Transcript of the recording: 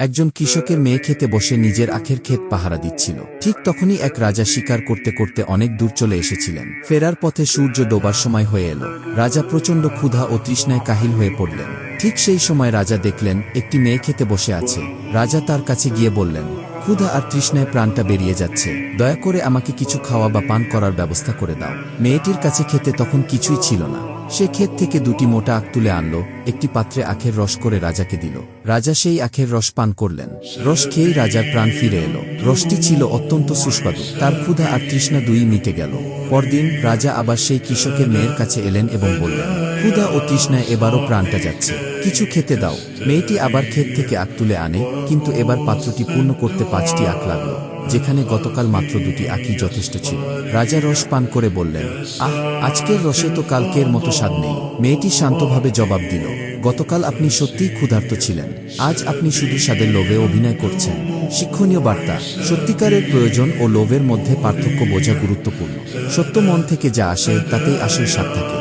একজন কৃষকের মেয়ে খেতে বসে নিজের আখের ক্ষেত পাহারা দিচ্ছিল। ঠিক তখনই এক রাজা শিকার করতে করতে অনেক দূর চলে এসেছিলেন। ফেরার পথে সূর্য ডোবার সময় হয়ে এলো। রাজা প্রচণ্ড ক্ষুধা ও তৃষ্ণায় কাহিল হয়ে পড়লেন। ঠিক সেই সময় রাজা দেখলেন একটি মেয়ে খেতে বসে আছে। রাজা তার কাছে গিয়ে বললেন, ক্ষুধা আর তৃষ্ণায় প্রাণটা বেরিয়ে যাচ্ছে, দয়া করে আমাকে কিছু খাওয়া বা পান করার ব্যবস্থা করে দাও। মেয়েটির কাছে খেতে তখন কিছুই ছিল না। সে ক্ষেত থেকে দুটি মোটা আখ তুলে আনল, একটি পাত্রে আখের রস করে রাজাকে দিল। রাজা সেই আখের রস পান করলেন। রস খেয়েই রাজার প্রাণ ফিরে এলো। রসটি ছিল অত্যন্ত সুস্বাদু। তার ক্ষুধা আর তৃষ্ণা দুই মিটে গেল। পরদিন রাজা আবার সেই কৃষকের মেয়ের কাছে এলেন এবং বললেন, ক্ষুধা ও তৃষ্ণায় এবারও প্রাণটা যাচ্ছে, কিছু খেতে দাও। মেয়েটি আবার ক্ষেত থেকে আখ তুলে আনে, কিন্তু এবার পাত্রটি পূর্ণ করতে 5টি আখ লাগলো, যেখানে গতকাল মাত্র 2টি আখই যথেষ্ট ছিল। রাজা রস পান করে বললেন, আজকের রসে তো কালকের মতো স্বাদ নেই। মেয়েটি শান্তভাবে জবাব দিল, গতকাল আপনি সত্যিই ক্ষুধার্ত ছিলেন, আজ আপনি শুধু স্বাদের লোভে অভিনয় করছেন। শিক্ষণীয় বার্তা: সত্যিকারের প্রয়োজন ও লোভের মধ্যে পার্থক্য বোঝা গুরুত্বপূর্ণ। সত্য মন থেকে যা আসে তাতেই আসল স্বাদ থাকে।